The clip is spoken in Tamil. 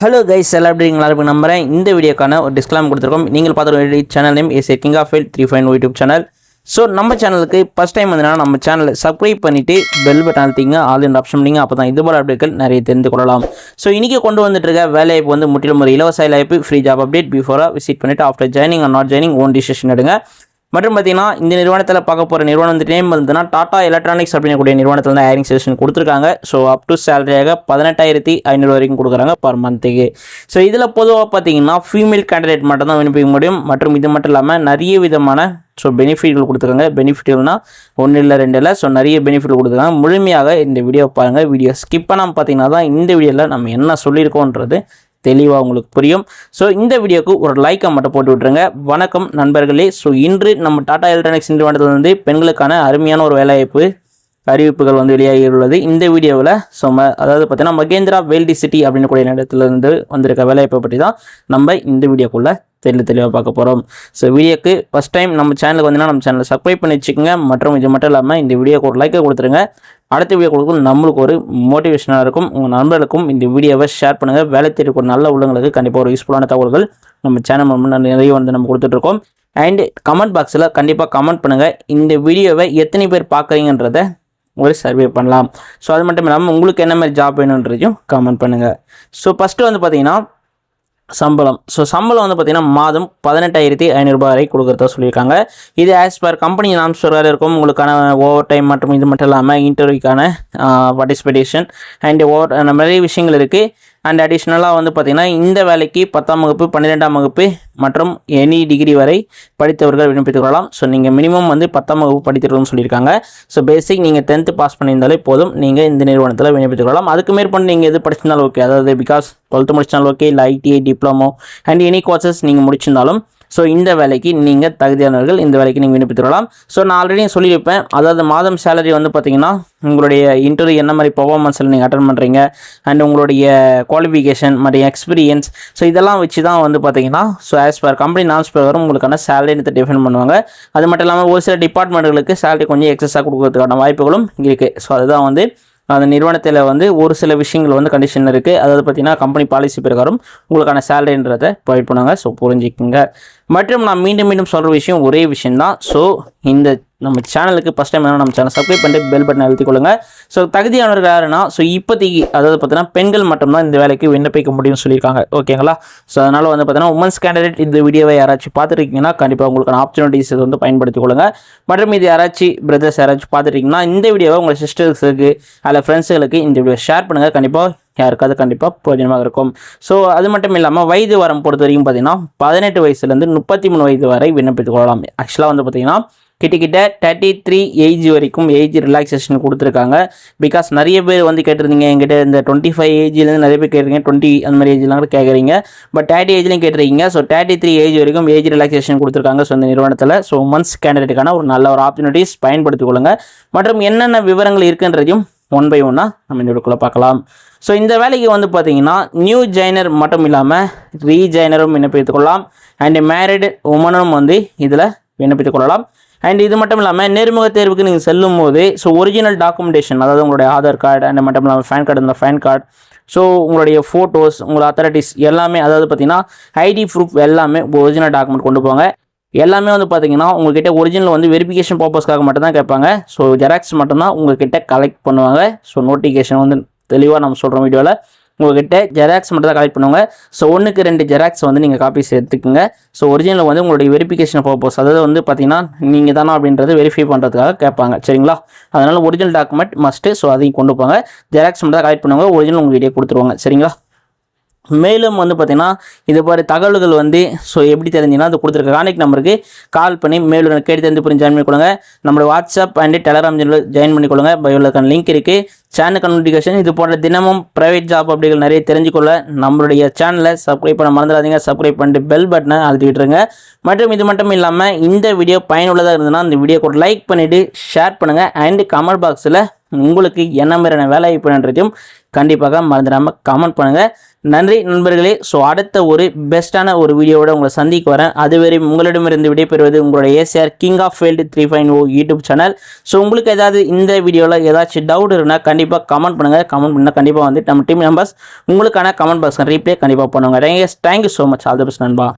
ஹலோ கைஸ் எல்லாம் எப்படி இருக்கீங்களா நம்புறேன். இந்த வீடியோக்கான ஒரு டிஸ்க்ளைமர் கொடுத்துருக்கோம். நீங்கள் பார்த்துருக்க channel name is king of file 35 YouTube channel. So நம்ம சேனலுக்கு ஃபஸ்ட் டைம் வந்தீங்கன்னா நம்ம சேனலை சப்ஸ்கிரைப் பண்ணிவிட்டு பெல் பட்டன் அழுத்திங்க, ஆல் இந்த ஆப்ஷன் பண்ணிங்க. அப்போ தான் இது போல அப்டேட்கள் நிறைய தெரிந்து கொள்ளலாம். ஸோ இன்றைக்கி கொண்டு வந்துட்டு இருக்க வேலைவாய்ப்பு வந்து முற்றிலும் ஒரு இலவச வேலைவாய்ப்பு, ஃப்ரீ ஜாப் அப்டேட். பிஃபோராக விசிட் பண்ணிவிட்டு after joining or not joining own decision எடுங்க. மற்றும் பார்த்தீங்கன்னா இந்த நிறுவனத்தில் பார்க்க போகிற நிறுவனம் வந்து நேம் வந்துன்னா டாடா எலக்ட்ரானிக்ஸ் அப்படிங்கக்கூடிய நிறுவனத்தில் வந்து ஹையரிங் செஷன் கொடுத்துருக்காங்க. ஸோ அப் டு சேலரியாக 18,500 வரைக்கும் கொடுக்குறாங்க பர் மந்த்துக்கு. ஸோ இதில் பொதுவாக பார்த்தீங்கன்னா ஃபீமேல் கேண்டிடேட் மட்டும் தான் விண்ணப்பிக்க முடியும். மற்றும் இது மட்டும் இல்லாமல் நிறைய விதமான பெனிஃபிட்கள் கொடுத்துருக்காங்க. பெனிஃபிட்கள்னால் ஒன்று இல்லை 2 இல்லை. நிறைய பெனிஃபிட் கொடுத்துருக்காங்க. முழுமையாக இந்த வீடியோ பாருங்கள். வீடியோ ஸ்கிப் பண்ணாமல் பார்த்தீங்கன்னா தான் இந்த வீடியோவில் நம்ம என்ன சொல்லியிருக்கோன்றது தெளிவாக உங்களுக்கு புரியும். ஸோ இந்த வீடியோக்கு ஒரு லைக்கை மட்டும் போட்டு விட்டுருங்க. வணக்கம் நண்பர்களே. ஸோ இன்று நம்ம டாடா எலக்ட்ரானிக்ஸ் நிறுவனத்தில் வந்து பெண்களுக்கான அருமையான ஒரு வேலைவாய்ப்பு அறிவிப்புகள் வந்து வெளியாகியுள்ளது. இந்த வீடியோவில் அதாவது பார்த்தீங்கன்னா மகேந்திரா வேல்டி சிட்டி அப்படின்னு கூடிய இடத்துலேருந்து வந்திருக்க வேலைவாய்ப்பை பற்றி தான் நம்ம இந்த வீடியோக்குள்ளே தெளிவாக பார்க்க போகிறோம். ஸோ வீடியோக்கு ஃபஸ்ட் டைம் நம்ம சேனலுக்கு வந்தீங்கன்னா நம்ம சேனலை சப்ஸ்கிரைப் பண்ணி வச்சுக்கோங்க. மற்றும் இது மட்டும் இல்லாமல் இந்த வீடியோக்கு ஒரு லைக்கை கொடுத்துருங்க. அடுத்த வீடியோ கொடுக்கும் நம்மளுக்கு ஒரு மோட்டிவேஷனாக இருக்கும். உங்கள் நண்பர்களுக்கும் இந்த வீடியோவை ஷேர் பண்ணுங்கள். வேலை தேடி ஒரு நல்ல உள்ளவங்களுக்கு கண்டிப்பாக ஒரு யூஸ்ஃபுல்லான தகவல்கள் நம்ம சேனல் மூலமாக நிறைய வந்து நம்ம கொடுத்துட்ருக்கோம். அண்ட் கமெண்ட் பாக்ஸில் கண்டிப்பாக கமெண்ட் பண்ணுங்கள். இந்த வீடியோவை எத்தனை பேர் பார்க்குறீங்கன்றதை ஒரு சர்வே பண்ணலாம். ஸோ அது மட்டும் இல்லாமல் உங்களுக்கு என்ன மாதிரி ஜாப் வேணுன்றதையும் கமெண்ட் பண்ணுங்கள். ஸோ ஃபஸ்ட்டு வந்து பார்த்தீங்கன்னா சம்பளம். ஸோ சம்பளம் வந்து பார்த்திங்கன்னா மாதம் 18,500 வரை கொடுக்குறதா சொல்லியிருக்காங்க. இது ஆஸ் பர் கம்பெனி நாம்ஸ் இருக்கும். உங்களுக்கான ஓவர் டைம் மற்றும் இது மட்டும் இல்லாமல் இன்டர்வியூக்கான பார்ட்டிசிபேஷன் அண்ட் நிறைய விஷயங்கள் இருக்குது. அண்ட் அடிஷ்னலாக வந்து பார்த்திங்கன்னா இந்த வேலைக்கு 10ஆம் வகுப்பு 12ஆம் வகுப்பு மற்றும் எனி டிகிரி வரை படித்தவர்கள் விண்ணப்பித்துக் கொள்ளலாம். ஸோ நீங்கள் மினிமம் வந்து 10ஆம் வகுப்பு படித்திருக்கணும்னு சொல்லியிருக்காங்க. ஸோ பேசிக் நீங்கள் 10th பாஸ் பண்ணியிருந்தாலே போதும், நீங்கள் இந்த நிறுவனத்தில் விண்ணப்பித்துக் கொள்ளலாம். அதுக்கு மேற்பட்டு நீங்கள் எது படிச்சிருந்தாலும் ஓகே. அதாவது பிகாஸ் 12th முடிச்சிருந்தாலும் ஓகே, இல்லை ITI diploma and any courses நீங்கள் முடிச்சிருந்தாலும் ஸோ இந்த வேலைக்கு நீங்கள் தகுதியானவர்கள் இந்த வேலைக்கு நீங்கள் விண்ணப்பித்துக்கலாம். ஸோ நான் ஆல்ரெடி சொல்லியிருப்பேன். அதாவது மாதம் சேலரி வந்து பார்த்திங்கன்னா உங்களுடைய இன்டர்வியூ என்ன மாதிரி பர்ஃபார்மன்ஸில் நீங்கள் அட்டன் பண்ணுறீங்க அண்ட் உங்களுடைய குவாலிஃபிகேஷன் மற்றும் எக்ஸ்பீரியன்ஸ் ஸோ இதெல்லாம் வச்சு தான் வந்து பார்த்திங்கன்னா so as per company norms பிரகாரம் உங்களுக்கான சேலரினத்தை டிஃபைன் பண்ணுவாங்க. அது மட்டும் இல்லாமல் ஒரு சில டிபார்ட்மெண்ட்டுகளுக்கு சேலரி கொஞ்சம் எக்ஸஸாக கொடுக்கறதுக்கான வாய்ப்புகளும் இருக்குது. ஸோ அதுதான் வந்து அந்த நிறுவனத்தில் வந்து ஒரு சில விஷயங்கள் வந்து கண்டிஷன் இருக்குது. அதாவது பார்த்திங்கன்னா கம்பெனி பாலிசி பிரகாரம் உங்களுக்கான சேலரின்றதை ப்ரொவைட் பண்ணுவாங்க. ஸோ புரிஞ்சுக்குங்க. மற்றும் நான் மீண்டும் சொல்கிற விஷயம் ஒரே விஷயந்தான். ஸோ இந்த நம்ம சேனலுக்கு ஃபஸ்ட் டைம் நம்ம சேனல் சப்ஸ்கிரைப் பண்ணிட்டு பெல் பட்டன் அழுத்திக் கொள்ளுங்கள். ஸோ தகுதியானவர்கள் யாருன்னா ஸோ இப்போதைக்கு அதாவது பார்த்தீங்கன்னா பெண்கள் மட்டும்தான் இந்த வேலைக்கு விண்ணப்பிக்க முடியும்னு சொல்லியிருக்காங்க. ஓகேங்களா? ஸோ அதனால் வந்து பார்த்தீங்கன்னா உமன்ஸ் கேண்டிடேட் இந்த வீடியோவை யாராச்சும் பார்த்துருக்கீங்கன்னா கண்டிப்பாக உங்களுக்கான ஆப்பர்ச்சுனிட்டிஸ் வந்து பயன்படுத்திக் கொள்ளுங்கள். மற்றும் இது யாராச்சும் பிரதர்ஸ் யாராச்சும் பார்த்துருக்கீங்கன்னா இந்த வீடியோவை உங்கள் சிஸ்டர்ஸுக்கு அதில் ஃப்ரெண்ட்ஸுகளுக்கு இந்த வீடியோ ஷேர் பண்ணுங்கள். கண்டிப்பாக யாருக்காவது கண்டிப்பாக பிரயோஜனமாக இருக்கும். ஸோ அது மட்டும் இல்லாமல் வயது வரம் பொறுத்த வரைக்கும் பார்த்தீங்கன்னா 18 வயசுலேருந்து 33 வயது வரை விண்ணப்பித்துக் கொள்ளலாம். ஆக்சுவலாக வந்து பார்த்தீங்கன்னா கிட்டத்தட்ட 33 ஏஜ் வரைக்கும் ஏஜ் ரிலாக்ஸேஷன் கொடுத்துருக்காங்க. பிகாஸ் நிறைய பேர் வந்து கேட்டிருந்தீங்க என்கிட்ட இந்த 25 ஏஜ்லேருந்து நிறைய பேர் கேட்குறீங்க, 20 அந்த மாதிரி ஏஜ்லாம் கூட கேட்குறீங்க. பட் 30 ஏஜ்லையும் கேட்டிருக்கீங்க. ஸோ 33 ஏஜ் வரைக்கும் ஏஜ் ரிலாக்ஸேஷன் கொடுத்துருக்காங்க. ஸோ இந்த நிறுவனத்தில் ஸோ உமன்ஸ் கேண்டிடேட்டுக்கான ஒரு நல்ல ஒரு ஆப்பர்ச்சுனிட்டிஸ் பயன்படுத்திக் கொள்ளுங்கள். மற்றும் என்னென்ன விவரங்கள் இருக்குன்றதையும் 1 by 1 நம்ம இந்த வீடியோக்குள்ளே பார்க்கலாம். ஸோ இந்த வேலைக்கு வந்து பார்த்தீங்கன்னா நியூ ஜாயினர் மட்டும் இல்லாமல் ரீஜாயினரும் விண்ணப்பித்துக் கொள்ளலாம். அண்ட் மேரிடு உமனும் வந்து இதில் விண்ணப்பித்துக் கொள்ளலாம். அண்ட் இது மட்டும் இல்லாமல் நேர்முக தேர்வுக்கு நீங்கள் செல்லும் போது ஸோ ஒரிஜினல் டாக்குமெண்டேஷன், அதாவது உங்களுடைய ஆதார் கார்டு அண்ட் மட்டும் இல்லாமல் பேன் கார்டு இருந்தால் பேன் கார்டு, ஸோ உங்களுடைய ஃபோட்டோஸ், உங்களோட அத்தாரிட்டிஸ் எல்லாமே, அதாவது பார்த்தீங்கன்னா ஐடி ப்ரூஃப் எல்லாமே ஒரிஜினல் டாக்குமெண்ட் கொண்டு போங்க. எல்லாமே வந்து பார்த்தீங்கன்னா உங்கள்கிட்ட ஒரிஜினல் வந்து வெரிஃபிகேஷன் பர்பஸ்க்காக மட்டும் தான் கேட்பாங்க. ஸோ ஜெராக்ஸ் மட்டும்தான் உங்கள்கிட்ட கலெக்ட் பண்ணுவாங்க. ஸோ நோட்டிஃபிகேஷன் வந்து தெளிவாக நம்ம சொல்கிறோம் வீடியோவில். உங்கள்கிட்ட ஜெராக்ஸ் மட்டும் தான் கலெக்ட் பண்ணுவாங்க. ஸோ 1க்கு 2 ஜெராக்ஸ் வந்து நீங்கள் காப்பீஸ் எடுத்துக்கோங்க. ஸோ ஒரிஜினல் வந்து உங்களுடைய வெரிஃபிகேஷன் பர்பஸ், அதாவது வந்து பார்த்தீங்கன்னா நீங்கள் தானே அப்படின்றது வெரிஃபை பண்ணுறதுக்காக கேட்பாங்க. சரிங்களா? அதனால் ஒரிஜினல் டாக்குமெண்ட் மஸ்ட்டு. ஸோ அதையும் கொண்டு போங்க. ஜெராக்ஸ் மட்டும் தான் கலெக்ட் பண்ணுவாங்க. ஒரிஜினல் உங்கள்கிட்டே கொடுத்துருவாங்க. சரிங்களா? மேலும் வந்து பார்த்திங்கன்னா இது மாதிரி தகவல்கள் வந்து ஸோ எப்படி தெரிஞ்சிங்கன்னா அது கொடுத்துருக்க கான்டெக்ட் நம்பருக்கு கால் பண்ணி மேலும் கேட்டு தெரிந்து புரிஞ்சு ஜாயின் பண்ணிக்கொள்ளுங்க. நம்மளோட வாட்ஸ்அப் அண்ட் டெலகிராம் சேனலில் ஜாயின் பண்ணிக்கொள்ளுங்க. பயோலுக்கான லிங்க் இருக்குது. சேனல் நோட்டிஃபிகேஷன் இது போன்ற தினமும் ப்ரைவேட் ஜாப் அப்படிகள் நிறைய தெரிஞ்சுக்கொள்ள நம்மளுடைய சேனலை சப்ஸ்கிரைப் பண்ண மறந்துடாதீங்க. சப்ஸ்கிரைப் பண்ணிட்டு பெல் பட்டனை அழுத்தி விட்டுருங்க. மற்றும் இது மட்டும் இல்லாமல் இந்த வீடியோ பயனுள்ளதாக இருந்ததுன்னா இந்த வீடியோக்கு ஒரு லைக் பண்ணிவிட்டு ஷேர் பண்ணுங்கள். அண்ட் கமெண்ட் பாக்ஸில் உங்களுக்கு என்ன மாதிரியான வேலை வாய்ப்புன்றதையும் கண்டிப்பாக மறந்துடாமல் கமெண்ட் பண்ணுங்கள். நன்றி நண்பர்களே. ஸோ அடுத்த ஒரு பெஸ்ட்டான ஒரு வீடியோவோட உங்களை சந்திக்க வரேன். அதுவரை உங்களிடமிருந்து விடைபெறுவது உங்களுடைய ACR king of field 3.0 YouTube channel. So உங்களுக்கு ஏதாவது இந்த வீடியோவில் ஏதாச்சும் டவுட் இருந்தால் கண்டிப்பாக கமெண்ட் பண்ணுங்கள். கமெண்ட் பண்ணால் கண்டிப்பாக வந்து நம்ம டீம் மெம்பர்ஸ் உங்களுக்கான கமெண்ட் பாக்ஸ் ரீப்ளே கண்டிப்பாக பண்ணுவாங்க. Thank you so much. All the best நண்பா.